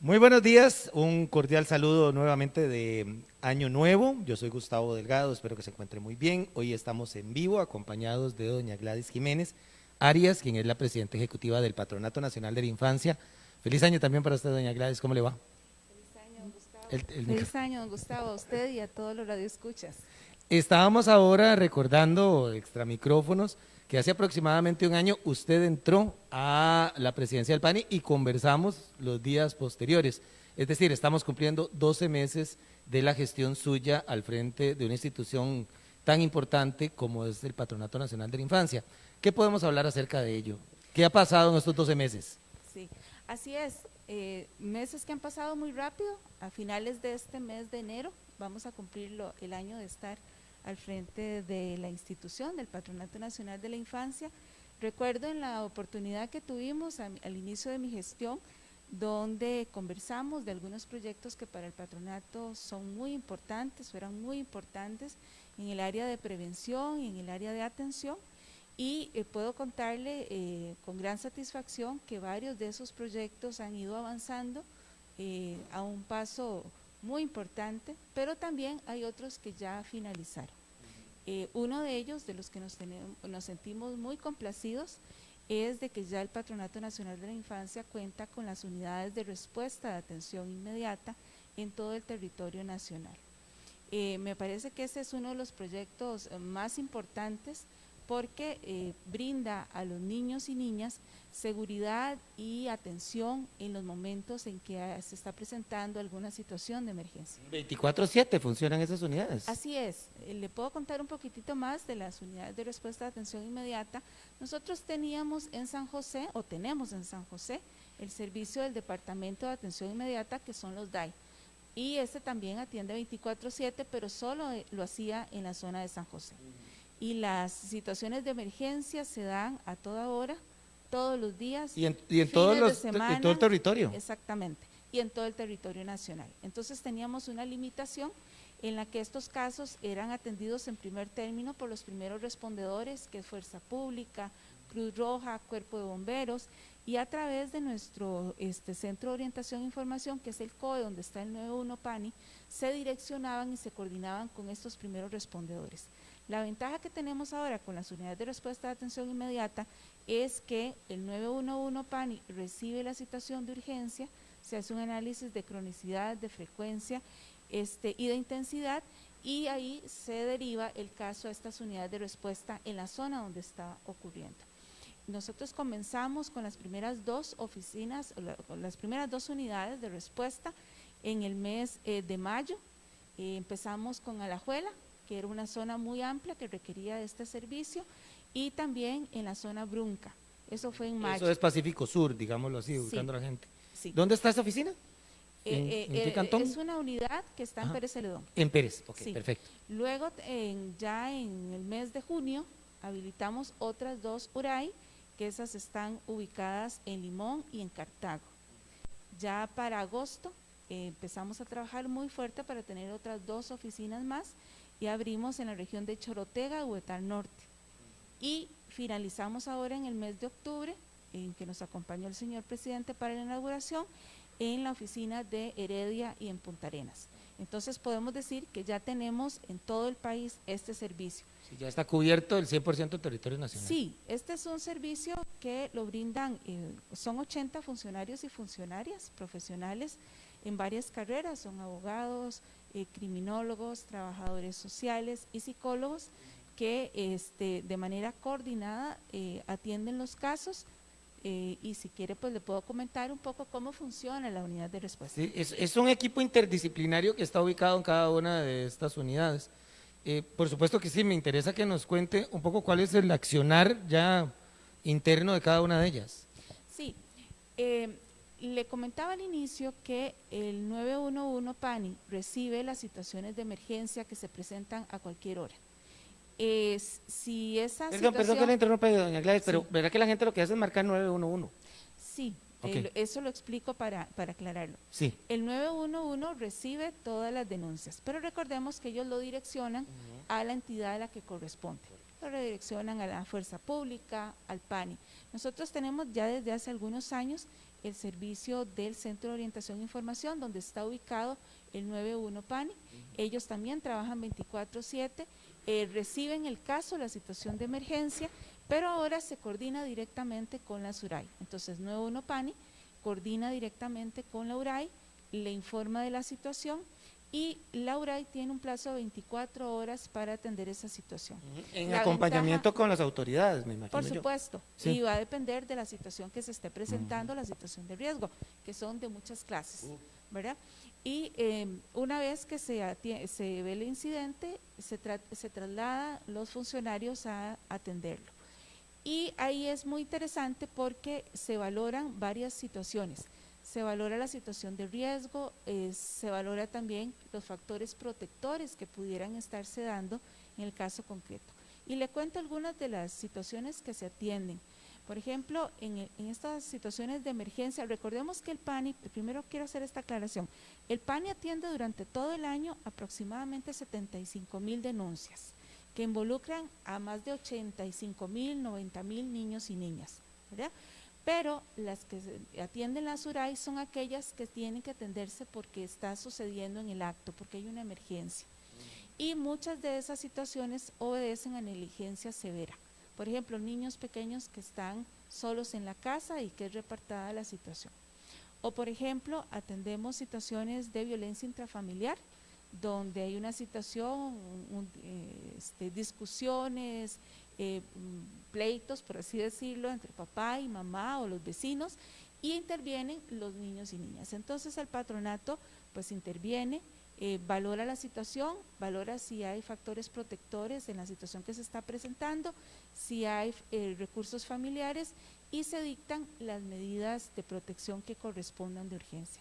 Muy buenos días, un cordial saludo nuevamente de Año Nuevo. Yo soy Gustavo Delgado, espero que se encuentre muy bien. Hoy estamos en vivo acompañados de doña Gladys Jiménez Arias, quien es la presidenta ejecutiva del Patronato Nacional de la Infancia. Feliz año también para usted, doña Gladys, ¿cómo le va? Feliz año, Gustavo. El Feliz micrófono. año, don Gustavo, a usted y a todos los radioescuchas. Estábamos ahora recordando extra micrófonos que hace aproximadamente un año usted entró a la presidencia del PANI y conversamos los días posteriores. Es decir, estamos cumpliendo 12 meses de la gestión suya al frente de una institución tan importante como es el Patronato Nacional de la Infancia. ¿Qué podemos hablar acerca de ello? ¿Qué ha pasado en estos 12 meses? Sí, así es. Meses que han pasado muy rápido. A finales de este mes de enero vamos a cumplir el año de estar al frente de la institución del Patronato Nacional de la Infancia. Recuerdo en la oportunidad que tuvimos al inicio de mi gestión, donde conversamos de algunos proyectos que para el patronato son muy importantes, o eran muy importantes en el área de prevención y en el área de atención. Y puedo contarle con gran satisfacción que varios de esos proyectos han ido avanzando a un paso muy importante, pero también hay otros que ya finalizaron. Uno de ellos, de los que nos sentimos muy complacidos, es de que ya el Patronato Nacional de la Infancia cuenta con las unidades de respuesta de atención inmediata en todo el territorio nacional. Me parece que ese es uno de los proyectos más importantes porque brinda a los niños y niñas seguridad y atención en los momentos en que se está presentando alguna situación de emergencia. 24/7 funcionan esas unidades. Así es, le puedo contar un poquitito más de las unidades de respuesta de atención inmediata. Nosotros teníamos en San José, o tenemos en San José, el servicio del Departamento de Atención Inmediata, que son los DAI. Y este también atiende 24/7, pero solo lo hacía en la zona de San José. Y las situaciones de emergencia se dan a toda hora, todos los días, Y en fines de en todo el semana, territorio. exactamente, y en todo el territorio nacional. Entonces teníamos una limitación en la que estos casos eran atendidos en primer término por los primeros respondedores, que es Fuerza Pública, Cruz Roja, Cuerpo de Bomberos, y a través de nuestro Centro de Orientación e Información, que es el COE, donde está el 91 PANI, se direccionaban y se coordinaban con estos primeros respondedores. La ventaja que tenemos ahora con las unidades de respuesta de atención inmediata es que el 911 PANI recibe la situación de urgencia, se hace un análisis de cronicidad, de frecuencia y de intensidad, y ahí se deriva el caso a estas unidades de respuesta en la zona donde está ocurriendo. Nosotros comenzamos con las primeras dos oficinas, con las primeras dos unidades de respuesta en el mes de mayo. Empezamos con Alajuela, que era una zona muy amplia que requería de este servicio, y también en la zona Brunca. Eso fue en mayo. Eso es Pacífico Sur, digámoslo así, Sí, ubicando a la gente. sí. ¿Dónde está esa oficina? ¿En qué Es cantón? una unidad que está en Ajá. Pérez Celedón. En Pérez, ok, Sí. perfecto. Luego, ya en el mes de junio, habilitamos otras dos URAI, que esas están ubicadas en Limón y en Cartago. Ya para agosto empezamos a trabajar muy fuerte para tener otras dos oficinas más y abrimos en la región de Chorotega, Huetar Norte. Y finalizamos ahora en el mes de octubre, en que nos acompañó el señor presidente para la inauguración, en la oficina de Heredia y en Punta Arenas. Entonces podemos decir que ya tenemos en todo el país este servicio. Sí, ya está cubierto el 100% del territorio nacional. Sí, este es un servicio que lo brindan, son 80 funcionarios y funcionarias profesionales en varias carreras, son abogados, criminólogos, trabajadores sociales y psicólogos que de manera coordinada atienden los casos. Y si quiere, pues le puedo comentar un poco cómo funciona la unidad de respuesta. Sí, es un equipo interdisciplinario que está ubicado en cada una de estas unidades. Por supuesto que sí, me interesa que nos cuente un poco cuál es el accionar ya interno de cada una de ellas. Sí, le comentaba al inicio que el 911 PANI recibe las situaciones de emergencia que se presentan a cualquier hora. Si esa Perdón que le situación… interrumpa, doña Gladys, Sí, pero verá que la gente lo que hace es marcar 911. sí, Ok. eso lo explico para aclararlo. Sí. El 911 recibe todas las denuncias, pero recordemos que ellos lo direccionan a la entidad a la que corresponde. Lo redireccionan a la Fuerza Pública, al PANI. Nosotros tenemos ya desde hace algunos años el servicio del Centro de Orientación e Información, donde está ubicado el 91 PANI. Ellos también trabajan 24/7, reciben el caso, la situación de emergencia, pero ahora se coordina directamente con la SURAI. Entonces, 91 PANI coordina directamente con la URAI, le informa de la situación y la URAI tiene un plazo de 24 horas para atender esa situación. En La acompañamiento ventaja, con las autoridades, me imagino por yo. supuesto, Sí. y va a depender de la situación que se esté presentando, la situación de riesgo, que son de muchas clases, ¿verdad? Y una vez que se ve el incidente, se traslada los funcionarios a atenderlo. Y ahí es muy interesante porque se valoran varias situaciones. Se valora la situación de riesgo, se valora también los factores protectores que pudieran estarse dando en el caso concreto. Y le cuento algunas de las situaciones que se atienden. Por ejemplo, en estas situaciones de emergencia, recordemos que el PANI, primero quiero hacer esta aclaración, el PANI atiende durante todo el año aproximadamente 75,000 denuncias que involucran a más de 85,000, 90,000 niños y niñas, ¿verdad? Pero las que atienden la SURAI son aquellas que tienen que atenderse porque está sucediendo en el acto, porque hay una emergencia. Y muchas de esas situaciones obedecen a negligencia severa. Por ejemplo, niños pequeños que están solos en la casa y que es repartida la situación. O por ejemplo, atendemos situaciones de violencia intrafamiliar, donde hay una situación, discusiones, pleitos, por así decirlo, entre papá y mamá o los vecinos, y intervienen los niños y niñas. Entonces el patronato pues interviene, valora la situación, valora si hay factores protectores en la situación que se está presentando, si hay recursos familiares y se dictan las medidas de protección que correspondan de urgencia.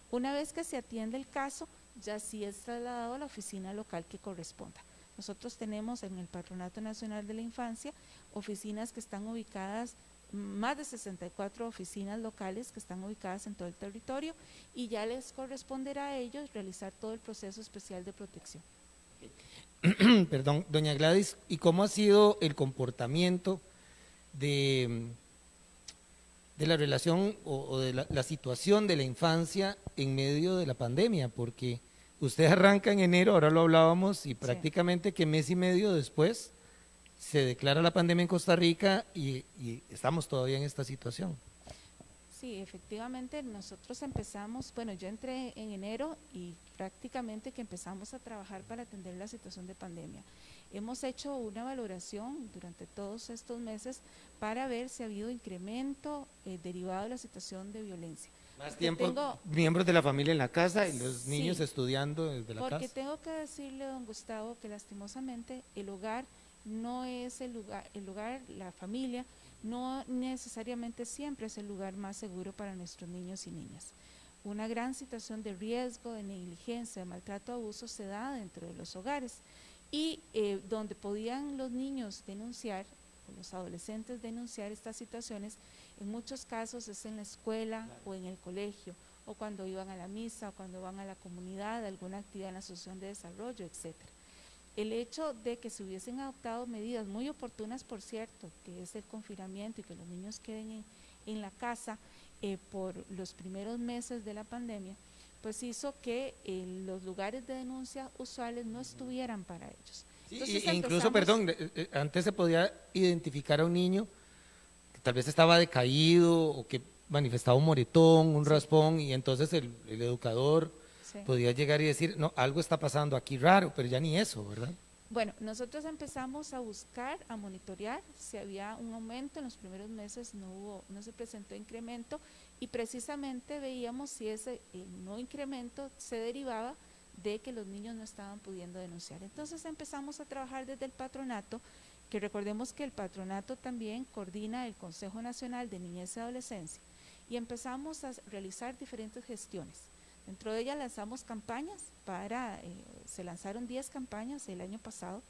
Una vez que se atiende el caso, ya sí es trasladado a la oficina local que corresponda. Nosotros tenemos en el Patronato Nacional de la Infancia oficinas que están ubicadas, más de 64 oficinas locales que están ubicadas en todo el territorio y ya les corresponderá a ellos realizar todo el proceso especial de protección. Perdón, doña Gladys, ¿y cómo ha sido el comportamiento de la relación o de la situación de la infancia en medio de la pandemia? Porque usted arranca en enero, ahora lo hablábamos, y prácticamente que mes y medio después se declara la pandemia en Costa Rica y estamos todavía en esta situación. Sí, efectivamente nosotros empezamos, bueno, yo entré en enero y prácticamente que empezamos a trabajar para atender la situación de pandemia. Hemos hecho una valoración durante todos estos meses para ver si ha habido incremento derivado de la situación de violencia. Más tiempo miembros de la familia en la casa y los Sí, niños estudiando desde la porque casa. tengo que decirle, don Gustavo, que lastimosamente el hogar no es el lugar, la familia, no necesariamente siempre es el lugar más seguro para nuestros niños y niñas. Una gran situación de riesgo, de negligencia, de maltrato, abuso se da dentro de los hogares y donde podían los niños denunciar, o los adolescentes denunciar estas situaciones, en muchos casos es en la escuela o en el colegio, o cuando iban a la misa, o cuando van a la comunidad, alguna actividad en la asociación de desarrollo, etcétera. El hecho de que se hubiesen adoptado medidas muy oportunas, por cierto, que es el confinamiento y que los niños queden en la casa por los primeros meses de la pandemia, pues hizo que los lugares de denuncia usuales no estuvieran para ellos. Sí, incluso, perdón, antes se podía identificar a un niño que tal vez estaba decaído o que manifestaba un moretón, un raspón, y entonces el educador podía llegar y decir, no, algo está pasando aquí raro, pero ya ni eso, ¿verdad? Bueno, nosotros empezamos a buscar, a monitorear si había un aumento. En los primeros meses no se presentó incremento y precisamente veíamos si ese no incremento se derivaba de que los niños no estaban pudiendo denunciar. Entonces empezamos a trabajar desde el patronato, que recordemos que el patronato también coordina el Consejo Nacional de Niñez y Adolescencia, y empezamos a realizar diferentes gestiones. Dentro de ellas lanzamos campañas se lanzaron 10 campañas el año pasado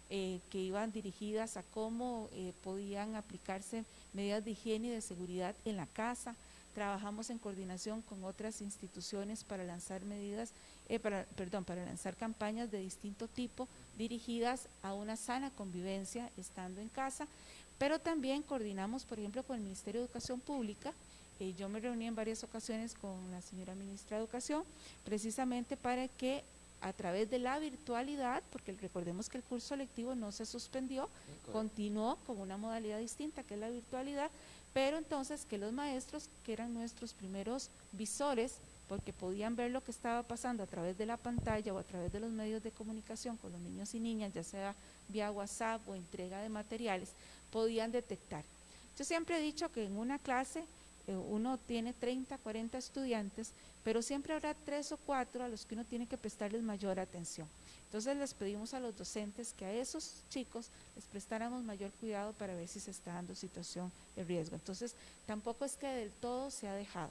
que iban dirigidas a cómo podían aplicarse medidas de higiene y de seguridad en la casa. Trabajamos en coordinación con otras instituciones para lanzar para lanzar campañas de distinto tipo dirigidas a una sana convivencia estando en casa, pero también coordinamos, por ejemplo, con el Ministerio de Educación Pública yo me reuní en varias ocasiones con la señora ministra de Educación, precisamente para que a través de la virtualidad, porque recordemos que el curso lectivo no se suspendió, continuó con una modalidad distinta que es la virtualidad, pero entonces que los maestros, que eran nuestros primeros visores, porque podían ver lo que estaba pasando a través de la pantalla o a través de los medios de comunicación con los niños y niñas, ya sea vía WhatsApp o entrega de materiales, podían detectar. Yo siempre he dicho que en una clase uno tiene 30, 40 estudiantes, pero siempre habrá 3 o 4 a los que uno tiene que prestarles mayor atención. Entonces les pedimos a los docentes que a esos chicos les prestáramos mayor cuidado para ver si se está dando situación de riesgo. Entonces tampoco es que del todo se ha dejado,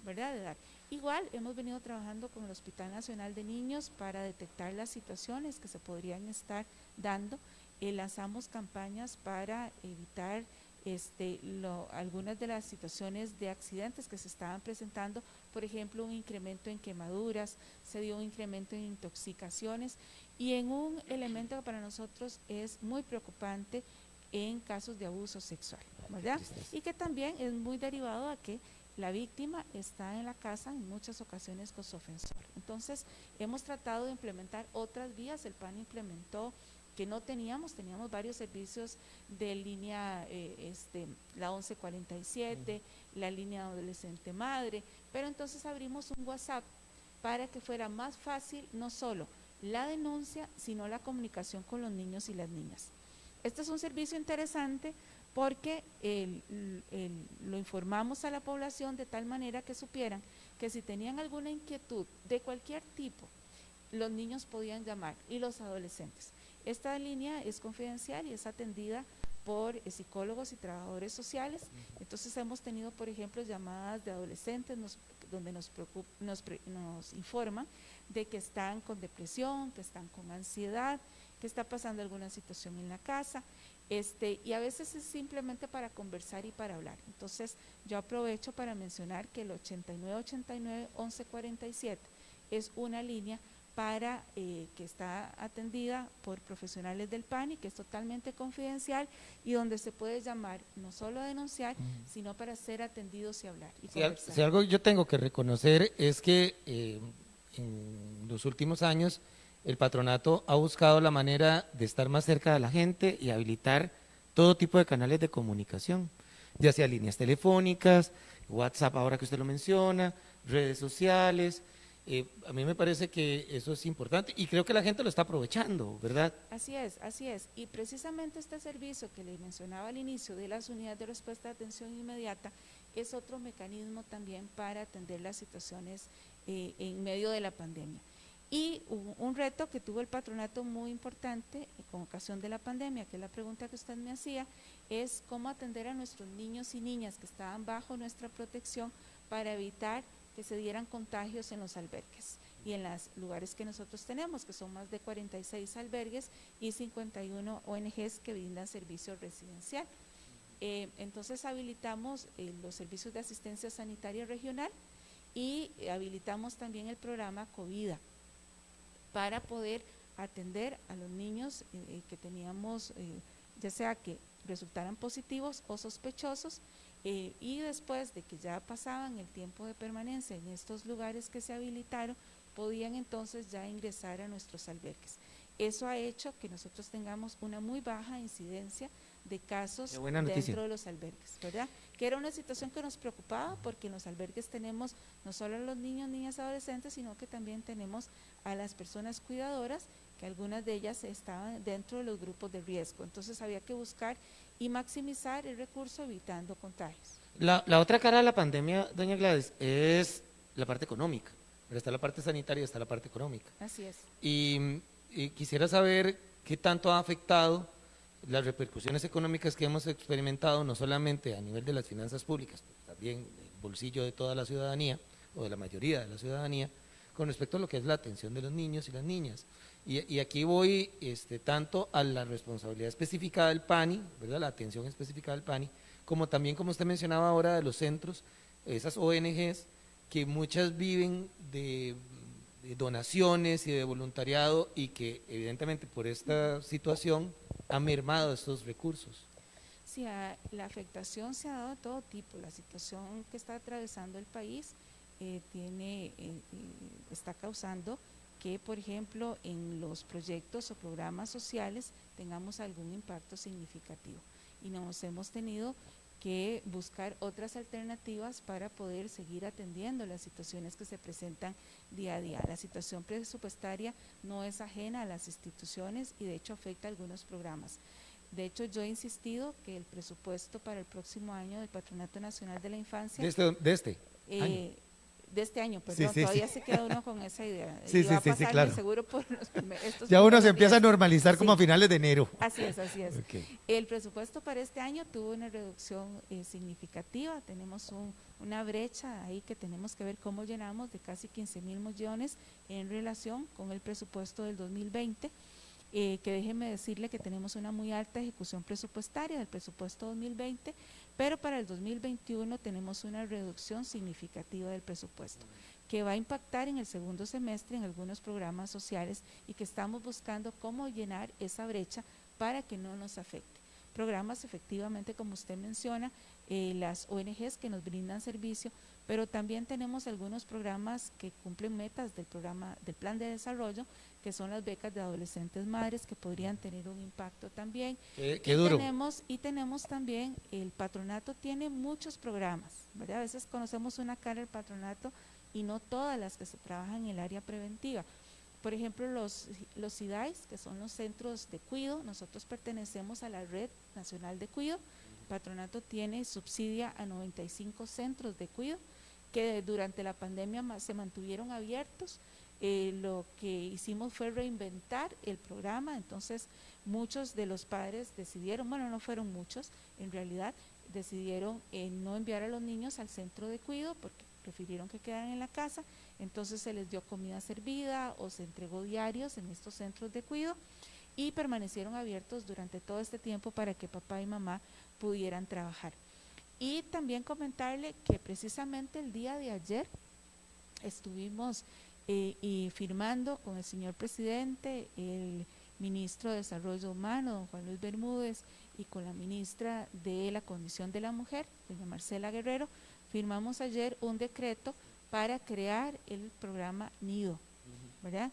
¿verdad?, de dar. Igual hemos venido trabajando con el Hospital Nacional de Niños para detectar las situaciones que se podrían estar dando. Lanzamos campañas para evitar algunas de las situaciones de accidentes que se estaban presentando, por ejemplo, un incremento en quemaduras, se dio un incremento en intoxicaciones y en un elemento que para nosotros es muy preocupante en casos de abuso sexual, ¿verdad? Y que también es muy derivado a que la víctima está en la casa en muchas ocasiones con su ofensor. Entonces, hemos tratado de implementar otras vías. El PAN implementó que no teníamos varios servicios de línea, la 1147, la línea adolescente madre, pero entonces abrimos un WhatsApp para que fuera más fácil no solo la denuncia, sino la comunicación con los niños y las niñas. Este es un servicio interesante porque lo informamos a la población de tal manera que supieran que si tenían alguna inquietud de cualquier tipo, los niños podían llamar y los adolescentes. Esta línea es confidencial y es atendida por psicólogos y trabajadores sociales. Entonces hemos tenido, por ejemplo, llamadas de adolescentes donde nos informan de que están con depresión, que están con ansiedad, que está pasando alguna situación en la casa, y a veces es simplemente para conversar y para hablar. Entonces yo aprovecho para mencionar que el 8989-1147 es una línea para que está atendida por profesionales del PAN y que es totalmente confidencial y donde se puede llamar no solo a denunciar, sino para ser atendidos y hablar y conversar. Si algo yo tengo que reconocer es que en los últimos años el patronato ha buscado la manera de estar más cerca de la gente y habilitar todo tipo de canales de comunicación, ya sea líneas telefónicas, WhatsApp ahora que usted lo menciona, redes sociales. A mí me parece que eso es importante y creo que la gente lo está aprovechando, ¿verdad? Así es, así es. Y precisamente este servicio que les mencionaba al inicio de las unidades de respuesta de atención inmediata es otro mecanismo también para atender las situaciones en medio de la pandemia. Y un reto que tuvo el patronato muy importante con ocasión de la pandemia, que es la pregunta que usted me hacía, es cómo atender a nuestros niños y niñas que estaban bajo nuestra protección para evitar que se dieran contagios en los albergues y en los lugares que nosotros tenemos, que son más de 46 albergues y 51 ONGs que brindan servicio residencial. Entonces habilitamos los servicios de asistencia sanitaria regional y habilitamos también el programa COVID para poder atender a los niños que teníamos, ya sea que resultaran positivos o sospechosos, y después de que ya pasaban el tiempo de permanencia en estos lugares que se habilitaron, podían entonces ya ingresar a nuestros albergues. Eso ha hecho que nosotros tengamos una muy baja incidencia de casos dentro de los albergues, ¿verdad? Que era una situación que nos preocupaba porque en los albergues tenemos no solo a los niños, niñas, adolescentes, sino que también tenemos a las personas cuidadoras, que algunas de ellas estaban dentro de los grupos de riesgo. Entonces había que buscar y maximizar el recurso evitando contagios. La otra cara de la pandemia, doña Gladys, es la parte económica. Pero está la parte sanitaria y está la parte económica. Así es. Y quisiera saber qué tanto ha afectado las repercusiones económicas que hemos experimentado, no solamente a nivel de las finanzas públicas, también el bolsillo de toda la ciudadanía, o de la mayoría de la ciudadanía, con respecto a lo que es la atención de los niños y las niñas. Y aquí voy tanto a la responsabilidad específica del PANI, ¿verdad?, la atención específica del PANI, como también, como usted mencionaba ahora, de los centros, esas ONGs que muchas viven de donaciones y de voluntariado y que evidentemente por esta situación han mermado estos recursos. Sí, la afectación se ha dado de todo tipo. La situación que está atravesando el país está causando que, por ejemplo, en los proyectos o programas sociales tengamos algún impacto significativo. Y nos hemos tenido que buscar otras alternativas para poder seguir atendiendo las situaciones que se presentan día a día. La situación presupuestaria no es ajena a las instituciones y de hecho afecta a algunos programas. De hecho, yo he insistido que el presupuesto para el próximo año del Patronato Nacional de la Infancia… De este año. De este año, Sí, perdón, sí, todavía sí. se queda uno con esa idea. Sí, Y va sí, a sí, sí, pasarme claro. seguro por estos Ya uno se primeros empieza a días. normalizar como a Sí. finales de enero. Así es, así es. Okay. El presupuesto para este año tuvo una reducción significativa. Tenemos una brecha ahí que tenemos que ver cómo llenamos de casi 15,000 millones en relación con el presupuesto del 2020. Que déjeme decirle que tenemos una muy alta ejecución presupuestaria del presupuesto 2020, pero para el 2021 tenemos una reducción significativa del presupuesto que va a impactar en el segundo semestre en algunos programas sociales y que estamos buscando cómo llenar esa brecha para que no nos afecte. Programas efectivamente, como usted menciona, las ONGs que nos brindan servicio, pero también tenemos algunos programas que cumplen metas del plan de desarrollo, que son las becas de adolescentes madres, que podrían tener un impacto también. Qué duro. Tenemos también, el patronato tiene muchos programas, ¿verdad? A veces conocemos una cara del patronato y no todas las que se trabajan en el área preventiva. Por ejemplo, los CIDAIS, que son los centros de cuidado, nosotros pertenecemos a la Red Nacional de Cuidado. El patronato subsidia a 95 centros de cuidado que durante la pandemia se mantuvieron abiertos. Lo que hicimos fue reinventar el programa, entonces muchos de los padres decidieron, bueno, no fueron muchos, en realidad decidieron no enviar a los niños al centro de cuidado porque prefirieron que quedaran en la casa, entonces se les dio comida servida o se entregó diarios en estos centros de cuidado y permanecieron abiertos durante todo este tiempo para que papá y mamá pudieran trabajar. Y también comentarle que precisamente el día de ayer estuvimos firmando con el señor presidente, el ministro de Desarrollo Humano, don Juan Luis Bermúdez, y con la ministra de la Condición de la Mujer, doña Marcela Guerrero, firmamos ayer un decreto para crear el programa NIDO, ¿verdad?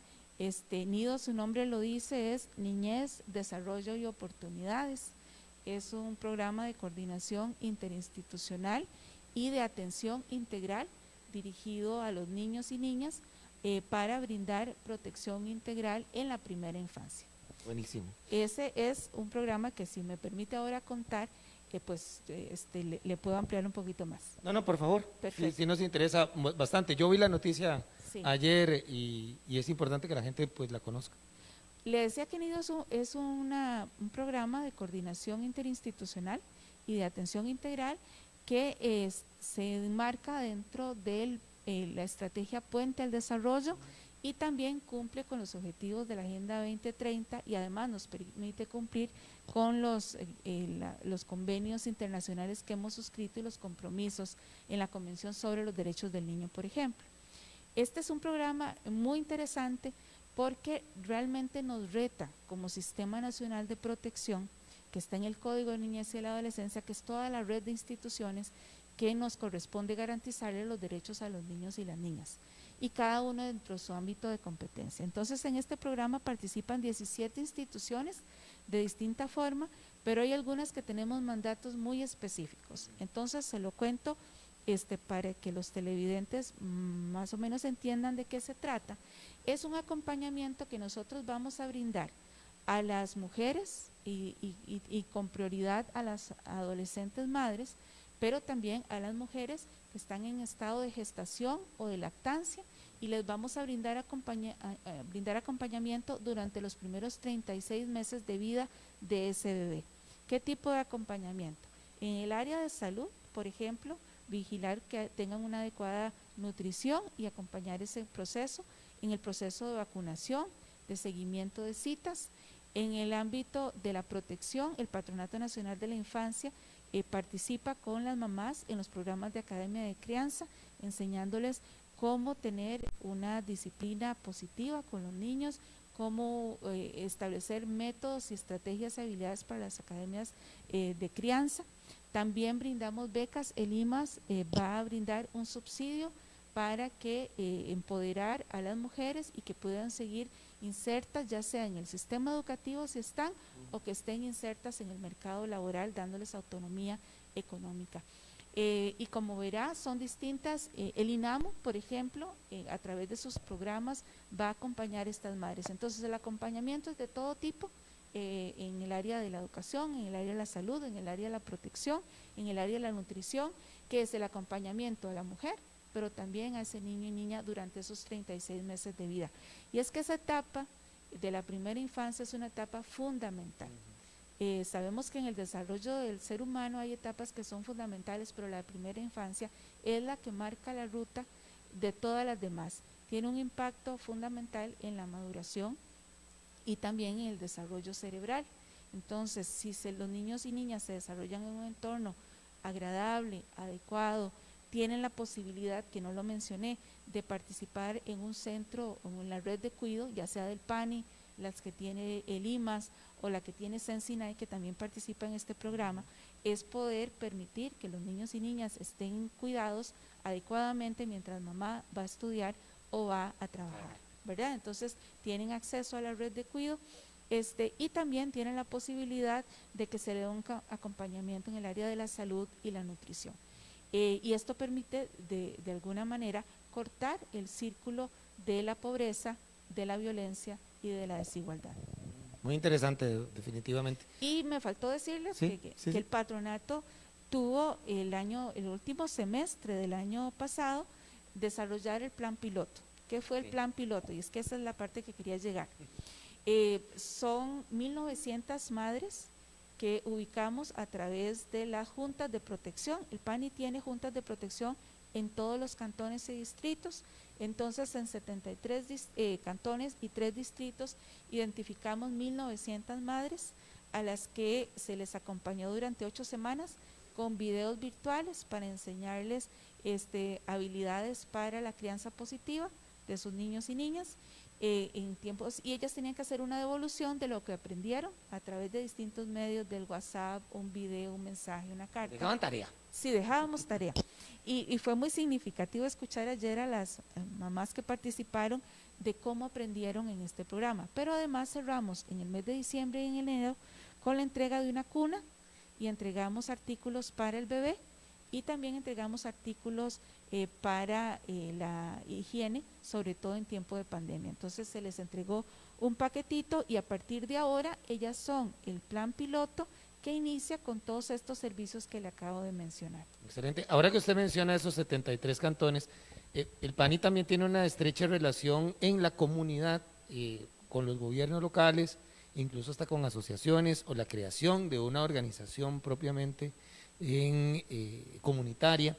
NIDO, su nombre lo dice, es Niñez, Desarrollo y Oportunidades. Es un programa de coordinación interinstitucional y de atención integral dirigido a los niños y niñas para brindar protección integral en la primera infancia. Buenísimo. Ese es un programa que, si me permite ahora contar, le puedo ampliar un poquito más. No, por favor. Perfecto. Sí nos interesa bastante. Yo vi la noticia ayer y es importante que la gente pues la conozca. Le decía que NIDO es un programa de coordinación interinstitucional y de atención integral que se enmarca dentro de la estrategia Puente al Desarrollo y también cumple con los objetivos de la Agenda 2030 y además nos permite cumplir con los convenios internacionales que hemos suscrito y los compromisos en la Convención sobre los Derechos del Niño, por ejemplo. Este es un programa muy interesante porque realmente nos reta como Sistema Nacional de Protección, que está en el Código de Niñez y la Adolescencia, que es toda la red de instituciones que nos corresponde garantizarle los derechos a los niños y las niñas, y cada uno dentro de su ámbito de competencia. Entonces, en este programa participan 17 instituciones de distinta forma, pero hay algunas que tenemos mandatos muy específicos. Entonces, se lo cuento para que los televidentes más o menos entiendan de qué se trata. Es un acompañamiento que nosotros vamos a brindar a las mujeres y con prioridad a las adolescentes madres, pero también a las mujeres que están en estado de gestación o de lactancia, y les vamos a brindar acompañamiento durante los primeros 36 meses de vida de ese bebé. ¿Qué tipo de acompañamiento? En el área de salud, por ejemplo, vigilar que tengan una adecuada nutrición y acompañar ese proceso, en el proceso de vacunación, de seguimiento de citas. En el ámbito de la protección, el Patronato Nacional de la Infancia participa con las mamás en los programas de Academia de Crianza, enseñándoles cómo tener una disciplina positiva con los niños, cómo establecer métodos y estrategias y habilidades para las academias de crianza. También brindamos becas. El IMAS va a brindar un subsidio para que empoderar a las mujeres y que puedan seguir insertas, ya sea en el sistema educativo si están, o que estén insertas en el mercado laboral, dándoles autonomía económica. Y como verá, son distintas. El INAMO, por ejemplo, a través de sus programas va a acompañar a estas madres. Entonces el acompañamiento es de todo tipo, en el área de la educación, en el área de la salud, en el área de la protección, en el área de la nutrición, que es el acompañamiento a la mujer, pero también a ese niño y niña durante esos 36 meses de vida. Y es que esa etapa de la primera infancia es una etapa fundamental. Sabemos que en el desarrollo del ser humano hay etapas que son fundamentales, pero la primera infancia es la que marca la ruta de todas las demás. Tiene un impacto fundamental en la maduración y también en el desarrollo cerebral. Entonces, si los niños y niñas se desarrollan en un entorno agradable, adecuado, tienen la posibilidad, que no lo mencioné, de participar en un centro o en la red de cuidado, ya sea del PANI, las que tiene el IMAS o la que tiene Sensinay, que también participa en este programa, es poder permitir que los niños y niñas estén cuidados adecuadamente mientras mamá va a estudiar o va a trabajar, ¿verdad? Entonces tienen acceso a la red de cuidado, y también tienen la posibilidad de que se le dé un acompañamiento en el área de la salud y la nutrición. Y esto permite de alguna manera cortar el círculo de la pobreza, de la violencia y de la desigualdad. Muy interesante, definitivamente. Y me faltó decirles Sí, que el patronato tuvo el último semestre del año pasado, desarrollar el plan piloto. ¿Qué fue el plan piloto? Y es que esa es la parte que quería llegar. Son 1.900 madres que ubicamos a través de las juntas de protección. El PANI tiene juntas de protección en todos los cantones y distritos. Entonces, en 73 cantones y 3 distritos identificamos 1.900 madres a las que se les acompañó durante 8 semanas con videos virtuales para enseñarles habilidades para la crianza positiva de sus niños y niñas. En tiempos, y ellas tenían que hacer una devolución de lo que aprendieron a través de distintos medios, del WhatsApp, un video, un mensaje, una carta. ¿Dejaban tarea? Sí, dejábamos tarea. Y fue muy significativo escuchar ayer a las mamás que participaron de cómo aprendieron en este programa. Pero además cerramos en el mes de diciembre y en enero con la entrega de una cuna, y entregamos artículos para el bebé, y también entregamos artículos para la higiene, sobre todo en tiempo de pandemia. Entonces se les entregó un paquetito, y a partir de ahora ellas son el plan piloto que inicia con todos estos servicios que le acabo de mencionar. Excelente. Ahora que usted menciona esos 73 cantones, el PANI también tiene una estrecha relación en la comunidad con los gobiernos locales, incluso hasta con asociaciones, o la creación de una organización propiamente comunitaria.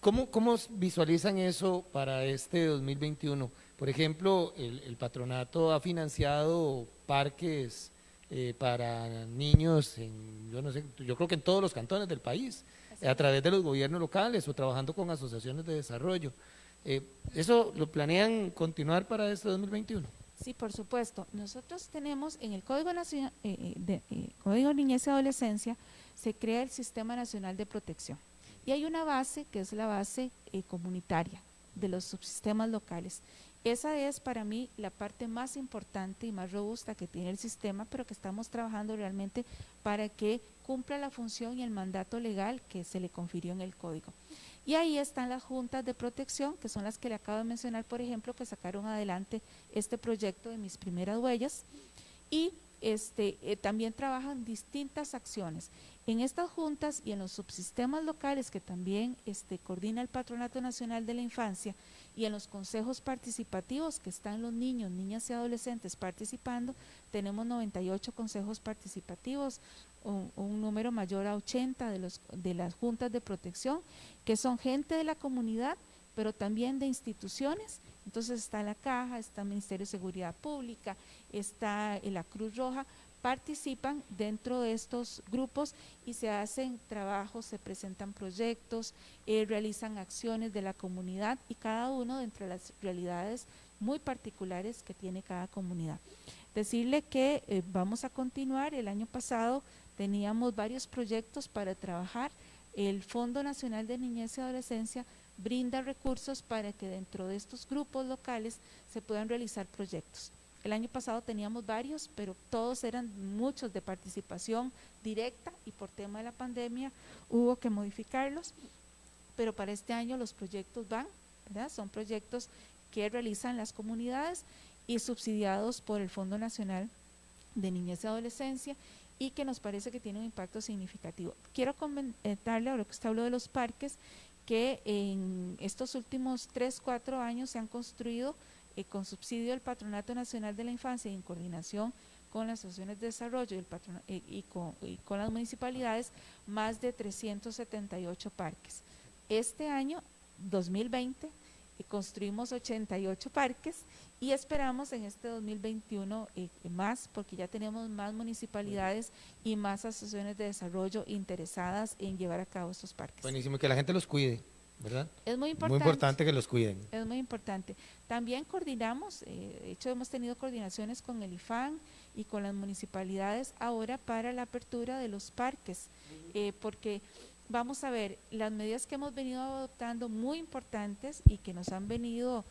¿Cómo visualizan eso para este 2021? Por ejemplo, el patronato ha financiado parques para niños yo creo que en todos los cantones del país, a través de los gobiernos locales o trabajando con asociaciones de desarrollo. ¿Eso lo planean continuar para este 2021? Sí, por supuesto. Nosotros tenemos en el Código Nacional, Código Niñez y Adolescencia, se crea el Sistema Nacional de Protección. Y hay una base que es la base comunitaria de los subsistemas locales. Esa es para mí la parte más importante y más robusta que tiene el sistema, pero que estamos trabajando realmente para que cumpla la función y el mandato legal que se le confirió en el código. Y ahí están las juntas de protección, que son las que le acabo de mencionar, por ejemplo, que sacaron adelante este proyecto de Mis Primeras Huellas, y también trabajan distintas acciones. En estas juntas y en los subsistemas locales que también coordina el Patronato Nacional de la Infancia, y en los consejos participativos que están los niños, niñas y adolescentes participando, tenemos 98 consejos participativos, un número mayor a 80 de las juntas de protección, que son gente de la comunidad, pero también de instituciones. Entonces está la Caja, está el Ministerio de Seguridad Pública, está la Cruz Roja, participan dentro de estos grupos y se hacen trabajos, se presentan proyectos, realizan acciones de la comunidad, y cada uno de entre las realidades muy particulares que tiene cada comunidad. Decirle que vamos a continuar. El año pasado teníamos varios proyectos para trabajar. El Fondo Nacional de Niñez y Adolescencia brinda recursos para que dentro de estos grupos locales se puedan realizar proyectos. El año pasado teníamos varios, pero todos eran muchos de participación directa y por tema de la pandemia hubo que modificarlos, pero para este año los proyectos van, ¿verdad? Son proyectos que realizan las comunidades y subsidiados por el Fondo Nacional de Niñez y Adolescencia y que nos parece que tiene un impacto significativo. Quiero comentarle, ahora que usted habló de los parques, que en estos últimos 3-4 años se han construido con subsidio del Patronato Nacional de la Infancia y en coordinación con las asociaciones de desarrollo y con las municipalidades, más de 378 parques. Este año, 2020, construimos 88 parques y esperamos en este 2021 más, porque ya tenemos más municipalidades y más asociaciones de desarrollo interesadas en llevar a cabo estos parques. Buenísimo, que la gente los cuide, ¿verdad? Es muy importante. Muy importante que los cuiden. Es muy importante. También coordinamos, de hecho hemos tenido coordinaciones con el IFAN y con las municipalidades ahora para la apertura de los parques, porque vamos a ver, las medidas que hemos venido adoptando muy importantes y que nos han venido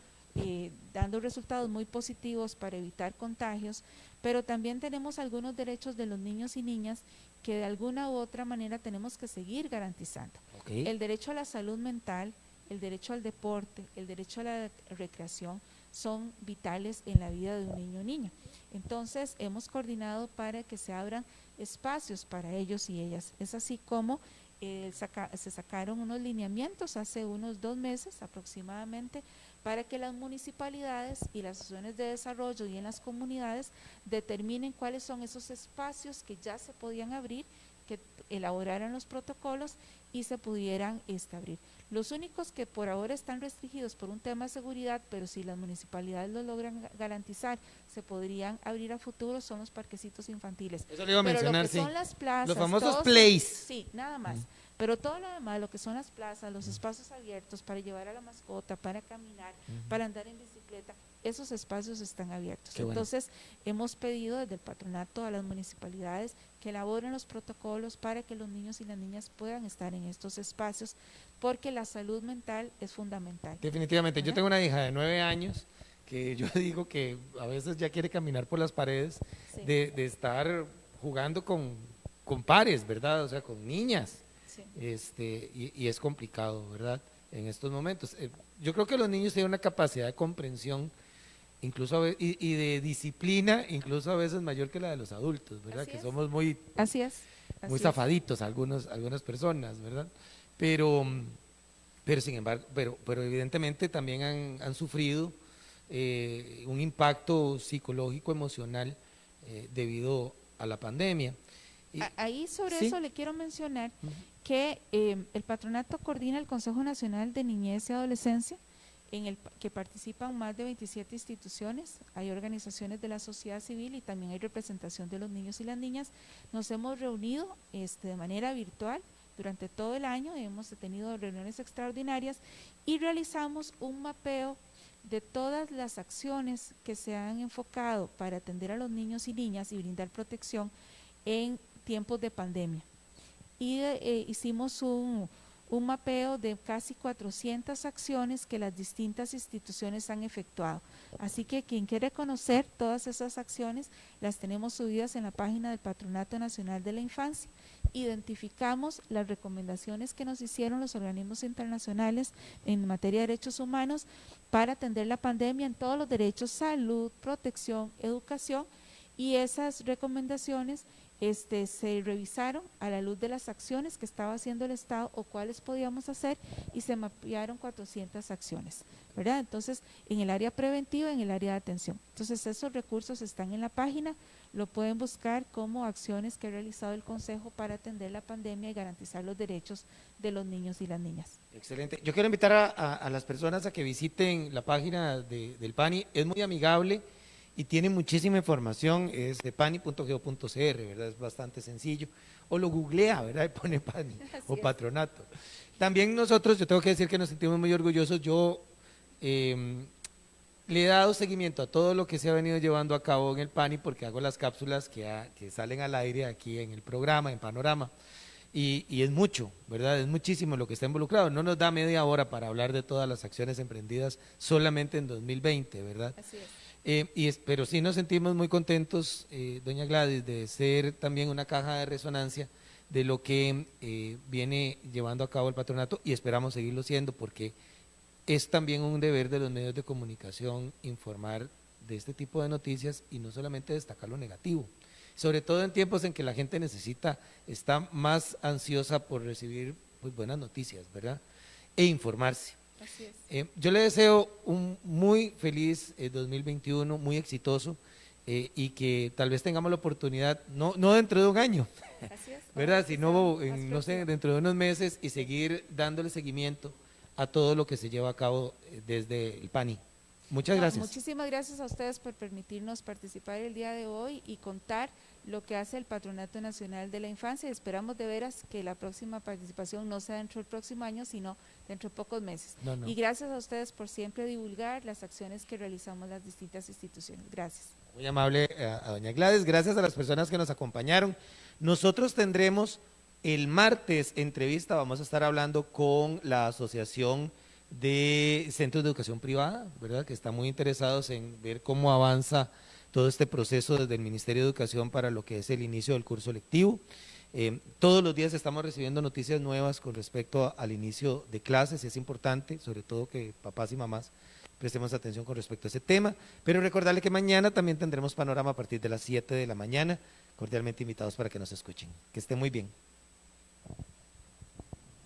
dando resultados muy positivos para evitar contagios, pero también tenemos algunos derechos de los niños y niñas que de alguna u otra manera tenemos que seguir garantizando. Okay. El derecho a la salud mental, el derecho al deporte, el derecho a la recreación son vitales en la vida de un niño o niña. Entonces hemos coordinado para que se abran espacios para ellos y ellas. Es así como se sacaron unos lineamientos hace unos 2 meses aproximadamente para que las municipalidades y las asociaciones de desarrollo y en las comunidades determinen cuáles son esos espacios que ya se podían abrir, que elaboraran los protocolos y se pudieran abrir. Los únicos que por ahora están restringidos por un tema de seguridad, pero si las municipalidades lo logran garantizar, se podrían abrir a futuro, son los parquecitos infantiles. Eso le iba a mencionar, lo que son las plazas, los famosos plays. Sí, nada más. Pero todo lo demás, lo que son las plazas, los espacios abiertos para llevar a la mascota, para caminar, para andar en bicicleta, esos espacios están abiertos. Qué bueno. Entonces, hemos pedido desde el patronato a las municipalidades que elaboren los protocolos para que los niños y las niñas puedan estar en estos espacios, porque la salud mental es fundamental. Definitivamente, yo tengo una hija de 9 años que yo digo que a veces ya quiere caminar por las paredes, sí, de estar jugando con pares, ¿verdad? O sea, con niñas. Sí. Y es complicado, ¿verdad? En estos momentos. Yo creo que los niños tienen una capacidad de comprensión incluso y de disciplina, incluso a veces mayor que la de los adultos, ¿verdad? Así que es. Somos muy, muy zafaditos algunas personas, ¿verdad? Pero sin embargo, pero evidentemente también han sufrido un impacto psicológico, emocional debido a la pandemia. Ahí sobre ¿sí? eso le quiero mencionar que el patronato coordina el Consejo Nacional de Niñez y Adolescencia, en el que participan más de 27 instituciones, hay organizaciones de la sociedad civil y también hay representación de los niños y las niñas. Nos hemos reunido de manera virtual durante todo el año, hemos tenido reuniones extraordinarias y realizamos un mapeo de todas las acciones que se han enfocado para atender a los niños y niñas y brindar protección en tiempos de pandemia. Y hicimos un mapeo de casi 400 acciones que las distintas instituciones han efectuado. Así que quien quiere conocer todas esas acciones, las tenemos subidas en la página del Patronato Nacional de la Infancia. Identificamos las recomendaciones que nos hicieron los organismos internacionales en materia de derechos humanos para atender la pandemia en todos los derechos: salud, protección, educación, y esas recomendaciones se revisaron a la luz de las acciones que estaba haciendo el Estado o cuáles podíamos hacer y se mapearon 400 acciones, ¿verdad? Entonces, en el área preventiva, en el área de atención. Entonces, esos recursos están en la página, lo pueden buscar como acciones que ha realizado el Consejo para atender la pandemia y garantizar los derechos de los niños y las niñas. Excelente. Yo quiero invitar a las personas a que visiten la página del PANI, es muy amigable y tiene muchísima información, es de pani.go.cr, ¿verdad? Es bastante sencillo. O lo googlea, ¿verdad? Y pone PANI o patronato. También nosotros, yo tengo que decir que nos sentimos muy orgullosos. Yo le he dado seguimiento a todo lo que se ha venido llevando a cabo en el PANI porque hago las cápsulas que salen al aire aquí en el programa, en Panorama. Y es mucho, ¿verdad? Es muchísimo lo que está involucrado. No nos da media hora para hablar de todas las acciones emprendidas solamente en 2020, ¿verdad? Así es. Pero sí nos sentimos muy contentos, doña Gladys, de ser también una caja de resonancia de lo que viene llevando a cabo el patronato y esperamos seguirlo siendo porque es también un deber de los medios de comunicación informar de este tipo de noticias y no solamente destacar lo negativo. Sobre todo en tiempos en que la gente está más ansiosa por recibir pues, buenas noticias, ¿verdad? E informarse. Así es. Yo le deseo un muy feliz 2021, muy exitoso y que tal vez tengamos la oportunidad, no dentro de un año, Así es. ¿verdad? Sino, Más no sé, próximo. dentro de unos meses y seguir dándole seguimiento a todo lo que se lleva a cabo desde el PANI. Muchas No, gracias. muchísimas gracias a ustedes por permitirnos participar el día de hoy y contar lo que hace el Patronato Nacional de la Infancia. Esperamos de veras que la próxima participación no sea dentro del próximo año, sino dentro de pocos meses. No. Y gracias a ustedes por siempre divulgar las acciones que realizamos las distintas instituciones. Gracias. Muy amable a doña Gladys, gracias a las personas que nos acompañaron. Nosotros tendremos el martes entrevista, vamos a estar hablando con la Asociación de Centros de Educación Privada, ¿verdad? Que están muy interesados en ver cómo avanza todo este proceso desde el Ministerio de Educación para lo que es el inicio del curso lectivo. Todos los días estamos recibiendo noticias nuevas con respecto al inicio de clases, es importante, sobre todo que papás y mamás prestemos atención con respecto a ese tema, pero recordarle que mañana también tendremos panorama a partir de las 7 de la mañana, cordialmente invitados para que nos escuchen. Que esté muy bien.